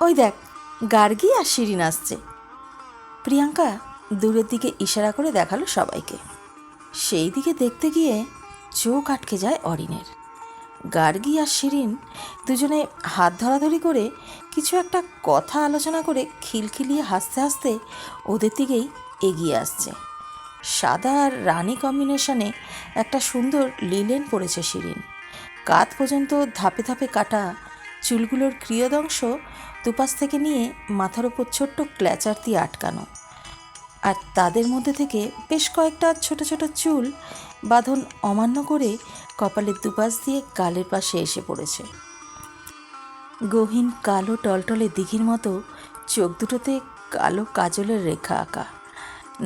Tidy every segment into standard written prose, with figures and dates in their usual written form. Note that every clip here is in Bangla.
ওই দেখ, গার্গী আর শিরিন আসছে। প্রিয়াঙ্কা দূরের দিকে ইশারা করে দেখালো সবাইকে। সেই দিকে দেখতে গিয়ে চোখ আটকে যায় অরিনের। গার্গী আর শিরিন দুজনে হাত ধরাধরি করে কিছু একটা কথা আলোচনা করে খিলখিলিয়ে হাসতে হাসতে ওদের দিকেই এগিয়ে আসছে। সাদা আর রানী কম্বিনেশনে একটা সুন্দর লিলেন পরেছে শিরিন। কাঁধ পর্যন্ত ধাপে ধাপে কাটা চুলগুলোর ক্রিয়দংশ দুপাশ থেকে নিয়ে মাথার ওপর ছোট্ট ক্ল্যাচার দিয়ে আটকানো, আর তাদের মধ্যে থেকে বেশ কয়েকটা ছোট ছোট চুল বাঁধন অমান্য করে কপালের দুপাশ দিয়ে গালের পাশে এসে পড়েছে। গহীন কালো টলটলে দিঘির মতো চোখ দুটোতে কালো কাজলের রেখা আঁকা।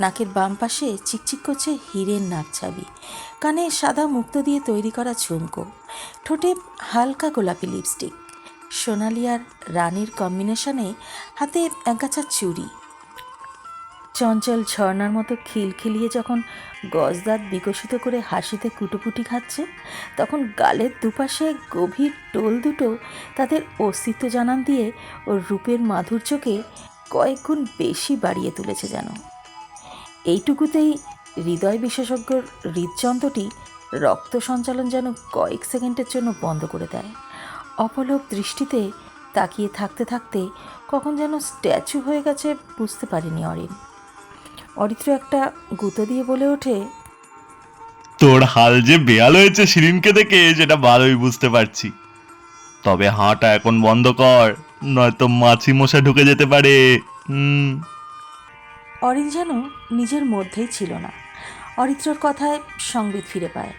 নাকের বাম পাশে চিকচিক করছে হীরের নাকছাবি। কানে সাদা মুক্ত দিয়ে তৈরি করা ঝুমকো। ঠোঁটে হালকা গোলাপি লিপস্টিক। সোনালি আর রানীর কম্বিনেশনে হাতে একগাছা চুড়ি। চঞ্চল ঝর্নার মতো খিলখিলিয়ে যখন গজদাঁত বিকশিত করে হাসিতে কুটোপুটি খাচ্ছে, তখন গালের দুপাশে গভীর টোল দুটো তাদের অস্তিত্ব জানান দিয়ে ওর রূপের মাধুর্যকে কয়েক গুণ বেশি বাড়িয়ে তুলেছে যেন। এইটুকুতেই হৃদয় বিশেষজ্ঞর হৃদযন্ত্রটি রক্ত সঞ্চালন যেন কয়েক সেকেন্ডের জন্য বন্ধ করে দেয়। অপলক দৃষ্টিতে তাকিয়ে থাকতে থাকতে কখন যেন স্ট্যাচু হয়ে গেছে বুঝতে পারেনি অরিন। অরিত্র একটা গুঁতো দিয়ে বলে ওঠে, তোর হাল যে বেয়াল হয়েছে শিরিনকে দেখে সেটা ভালোই বুঝতে পারছি। তবে হাঁটা এখন বন্ধ কর, নয়তো মাছি মশা ঢুকে যেতে পারে। অরিন যেন নিজের মধ্যেই ছিল না। অরিত্রর কথায় সংবিত ফিরে পায়।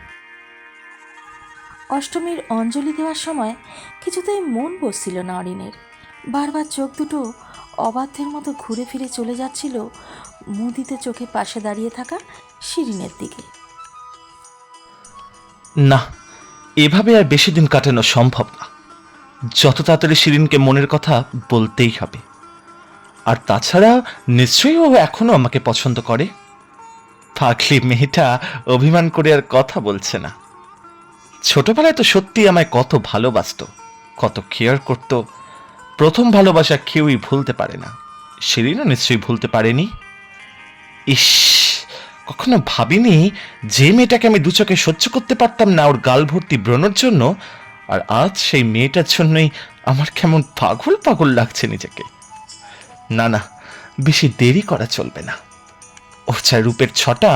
অষ্টমীর অঞ্জলি দেওয়ার সময় কিছুতেই মন বসছিল না অরিনের। বারবার চোখ দুটো অবাধ্যের মতো ঘুরে ফিরে চলে যাচ্ছিল মুদিতে চোখে পাশে দাঁড়িয়ে থাকা শিরিনের দিকে। না, এভাবে আর বেশি দিন কাটানো সম্ভব না। যত তাড়াতাড়ি শিরিনকে মনের কথা বলতেই হবে। আর তাছাড়া নিশ্চয়ই ও এখনো আমাকে পছন্দ করে। পাগলি মেয়েটা অভিমান করে আর কথা বলছে না। ছোটবেলায় তো সত্যি আমায় কত ভালোবাসতো, কত কেয়ার করত। প্রথম ভালোবাসা কেউই ভুলতে পারে না। শিরিনও নিশ্চয়ই ভুলতে পারেনি। ইস, কখনো ভাবিনি যে মেয়েটাকে আমি দু চোখে সহ্য করতে পারতাম না ওর গাল ভর্তি ব্রণের জন্য, আর আজ সেই মেয়েটার জন্যই আমার কেমন পাগল পাগল লাগছে নিজেকে। না না, বেশি দেরি করা চলবে না। ওর যা রূপের ছটা,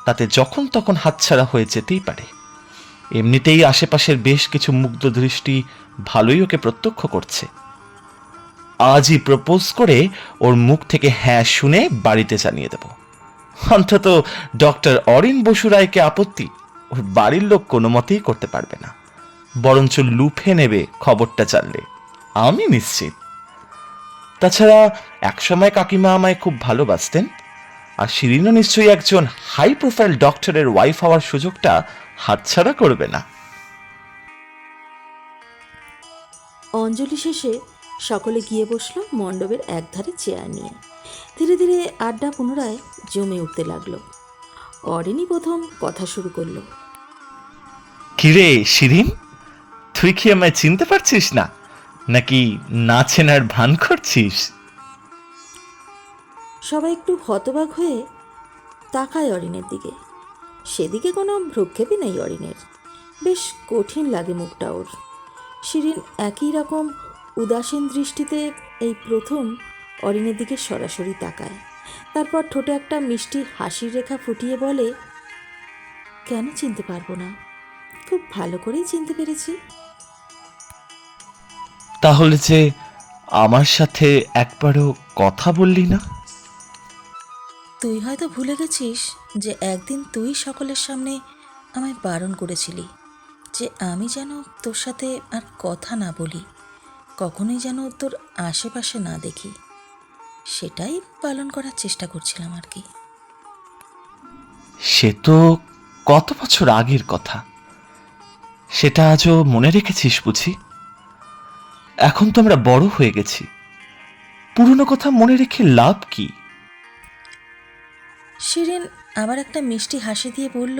তাতে যখন তখন হাতছাড়া হয়ে যেতেই পারে। এমনিতেই আশেপাশের বেশ কিছু মুগ্ধ দৃষ্টি ভালোই ওকে প্রত্যক্ষ করছে। আজই প্রপোজ করে ওর মুখ থেকে হ্যাঁ শুনে বাড়িতে জানিয়ে দেব। অন্তত ডক্টর অরিন বসু রায়কে আপত্তি ওর বাড়ির লোক কোনো মতেই করতে পারবে না, বরঞ্চ লুফে নেবে খবরটা জানলে, আমি নিশ্চিত। তাছাড়া একসময় কাকিমা আমায় খুব ভালোবাসতেন, আর শিরিনও নিশ্চয়ই একজন হাই প্রোফাইল ডক্টরের ওয়াইফ হওয়ার সুযোগটা হাতছাড়া করবে না। অঞ্জলি শেষে সকলে গিয়ে বসল মণ্ডপের একধারে চেয়ার নিয়ে। ধীরে ধীরে আড্ডা পুনরায় জমে উঠতে লাগলো। অরিনই প্রথম কথা শুরু করলো। কিরে শিরিন, তুই কি আমায় চিনতে পারছিস না, নাকি না চেনার ভান করছিস? সবাই একটু হতবাক হয়ে তাকায় অরিনের দিকে। সেদিকে কোনো ভ্রুক্ষেপই নেই অরিনের। বেশ কঠিন লাগে মুখটা ওর। শিরিন একই রকম উদাসীন দৃষ্টিতে এই প্রথম অরিনের দিকে সরাসরি তাকায়। তারপর ঠোঁটে একটা মিষ্টি হাসির রেখা ফুটিয়ে বলে, কেন চিনতে পারবো না, খুব ভালো করেই চিনতে পেরেছি। তাহলে যে আমার সাথে একবারও কথা বললি না? তুই হয়তো ভুলে গেছিস যে একদিন তুই সকলের সামনে আমায় বারণ করেছিলি যে আমি যেন তোর সাথে আর কথা না বলি, কখনোই যেন তোর আশেপাশে না দেখি। সেটাই পালন করার চেষ্টা করছিলাম আর কি। সে তো কত বছর আগের কথা, সেটা আজও মনে রেখেছিস বুঝি? এখন তো আমরা বড় হয়ে গেছি, পুরনো কথা মনে রেখে লাভ কি? শিরিন আবার একটা মিষ্টি হাসি দিয়ে বলল,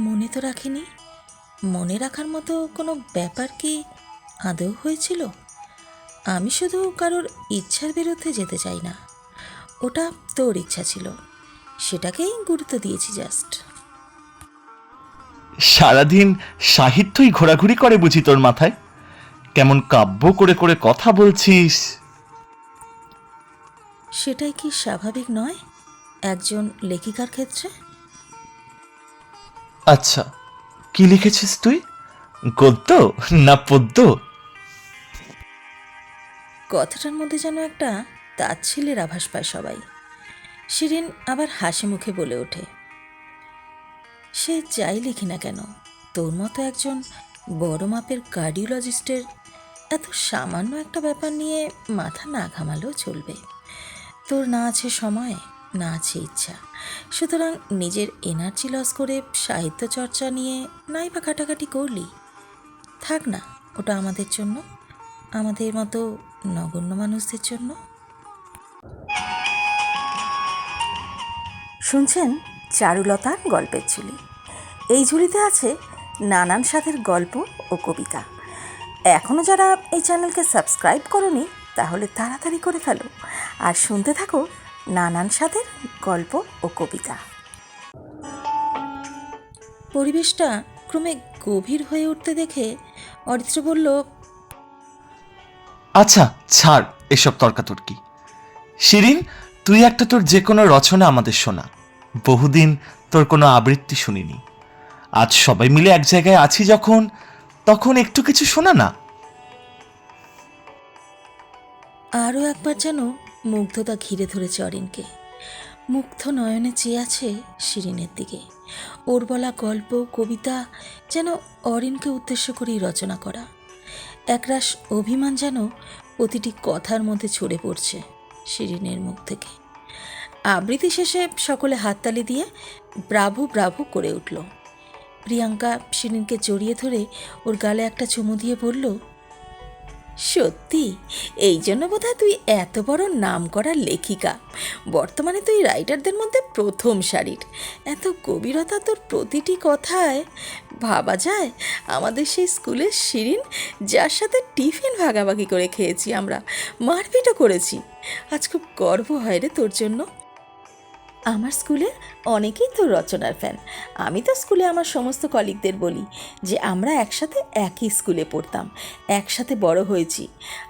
মনে তো রাখিনি। মনে রাখার মতো কোনো ব্যাপার কি আদৌ হয়েছিল? আমি শুধু কারোর ইচ্ছার বিরুদ্ধে যেতে চাই না, ওটা তোর ইচ্ছা ছিল, সেটাকেই গুরুত্ব দিয়েছি জাস্ট। সারাদিন সাহিত্যই ঘোরাঘুরি করে বুঝি তোর মাথায়? কেমন কাব্য করে করে কথা বলছিস। সেটাই কি স্বাভাবিক নয় একজন লেখিকার ক্ষেত্রে? আচ্ছা, কি লিখেছিস তুই? গদ্য না পদ্য? কথাটার মধ্যে যেন একটা তাচ্ছিল্যের আভাস পায় সবাই। শিরিন আবার হাসি মুখে বলে ওঠে, সে যাই লিখি না কেন, তোর মতো একজন বড় মাপের কার্ডিওলজিস্টের এত সামান্য একটা ব্যাপার নিয়ে মাথা না ঘামালেও চলবে। তোর না আছে সময়, না আছে ইচ্ছা, সুতরাং নিজের এনার্জি লস করে সাহিত্য চর্চা নিয়ে নাই বা কাটাকাটি করলি। থাক না, ওটা আমাদের জন্য, আমাদের মতো নগণ্য মানুষদের জন্য। শুনছেন চারুলতার গল্পের ঝুলি। এই ঝুলিতে আছে নানান স্বাদের গল্প ও কবিতা। এখনও যারা এই চ্যানেলকে সাবস্ক্রাইব করনি তাহলে তাড়াতাড়ি করে ফেলো আর শুনতে থাকো নানান স্বাদের গল্প ও কবিতা। পরিবেশটা ক্রমে গভীর হয়ে উঠতে দেখে অরিত্র বলল, আচ্ছা ছাড় এসব তর্কাতর্কি। শিরিন, তুই একটা তোর যে কোনো রচনা আমাদের শোনা। বহুদিন তোর কোনো আবৃত্তি শুনিনি। আজ সবাই মিলে এক জায়গায় আছি যখন, তখন একটু কিছু শোনা না। আরও একবার যেন মুগ্ধতা ঘিরে ধরেছে অরিনকে। মুগ্ধ নয়নে চেয়ে আছে শিরিনের দিকে। ওর বলা গল্প কবিতা যেন অরিনকে উদ্দেশ্য করেই রচনা করা। একরাশ অভিমান যেন প্রতিটি কথার মধ্যে ছড়ে পড়ছে শিরিনের মুখ থেকে। আবৃত্তি শেষে সকলে হাততালি দিয়ে ব্রাভো ব্রাভো করে উঠল। প্রিয়াঙ্কা শিরিনকে জড়িয়ে ধরে ওর গালে একটা চুমু দিয়ে বলল, সত্যি এই জন্য বোধহয় তুই এত বড় নাম করা লেখিকা। বর্তমানে তুই রাইটারদের মধ্যে প্রথম সারির। এত গভীরতা তোর প্রতিটি কথায়। ভাবা যায় আমাদের সেই স্কুলের শিরিন, যার সাথে টিফিন ভাগাভাগি করে খেয়েছি আমরা, মারপিটও করেছি। আজ খুব গর্ব হয় রে তোর জন্য। আমার স্কুলের অনেকেই তোর রচনার ফ্যান। আমি তো স্কুলে আমার সমস্ত কলিগদের বলি যে আমরা একসাথে একই স্কুলে পড়তাম, একসাথে বড় হয়েছি।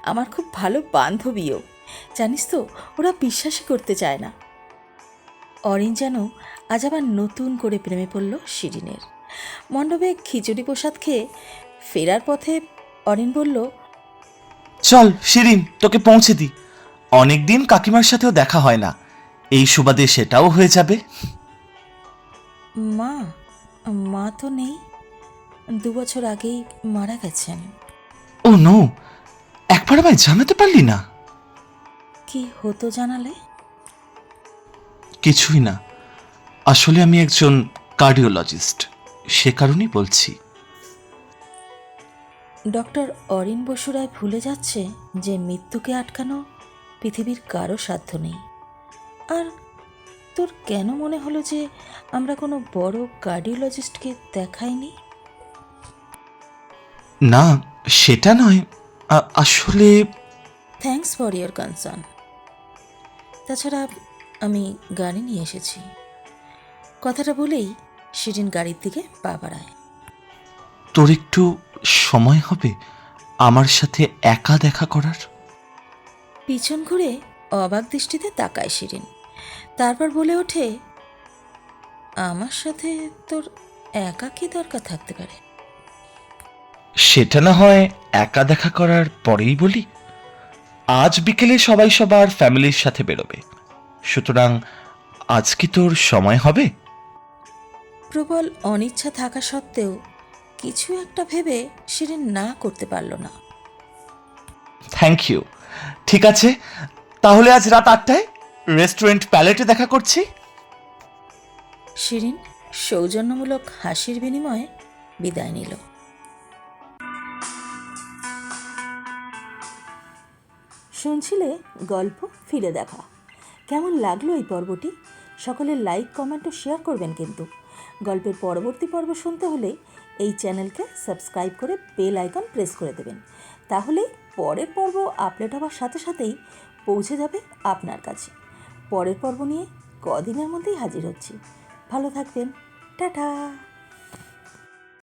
আমার খুব ভালো বান্ধবীও। জানিস তো, ওরা বিশ্বাসই করতে চায় না। অরিন যেন আজ আবার নতুন করে প্রেমে পড়ল শিরিনের। মণ্ডপে খিচুড়ি প্রসাদ খেয়ে ফেরার পথে অরিন বলল, চল শিরিন, তোকে পৌঁছে দিই। অনেকদিন কাকিমার সাথেও দেখা হয় না, এই সুবাদে সেটাও হয়ে যাবে। মা মা তো নেই, 2 বছর আগেই মারা গেছেন। ও নো, একবার আমায় জানাতে পারলি না? কি হতো জানালে? কিছুই না, আসলে আমি একজন কার্ডিওলজিস্ট, সে কারণেই বলছি। ডক্টর অরিন বসু রায় ভুলে যাচ্ছে যে মৃত্যুকে আটকানো পৃথিবীর কারো সাধ্য নেই। আর তোর কেন মনে হলো যে আমরা কোনো বড় কার্ডিওলজিস্টকে দেখাইনি? না, সেটা নয়, আসলে থ্যাঙ্কস ফর ইয়োর কনসার্ন। তাছাড়া আমি গাড়ি নিয়ে এসেছি। কথাটা বলেই শিরিন গাড়ির দিকে পা বাড়ায়। তোর একটু সময় হবে আমার সাথে একা দেখা করার? পিছন ঘুরে অবাক দৃষ্টিতে তাকায় শিরিন, তারপর বলে ওঠে, আমার সাথে তোর একা কি দরকার থাকতে পারে? সেটা না হয় একা দেখা করার পরেই বলি। আজ বিকেলে সবাই সবার ফ্যামিলির সাথে বেরোবে, সুতরাং আজ কি তোর সময় হবে? প্রবল অনিচ্ছা থাকা সত্ত্বেও কিছু একটা ভেবে শিরিন না করতে পারল না। Thank you. ঠিক আছে, তাহলে আজ রাত 8টায় রেস্টুরেন্ট প্যালেটে দেখা করছি। শিরিন সৌজন্যমূলক হাসির বিনিময়ে বিদায় নিল। শুনছিলে গল্প ফিরে দেখা। কেমন লাগলো এই পর্বটি? সকলে লাইক কমেন্ট ও শেয়ার করবেন কিন্তু। গল্পের পরবর্তী পর্ব শুনতে হলে এই চ্যানেলকে সাবস্ক্রাইব করে বেল আইকন প্রেস করে দেবেন, তাহলে পরের পর্ব আপলোড হওয়ার সাথে সাথেই পৌঁছে যাবে আপনার কাছে। পরের পর্ব নিয়ে কদিনের মধ্যেই হাজির হচ্ছি। ভালো থাকবেন। টাটা।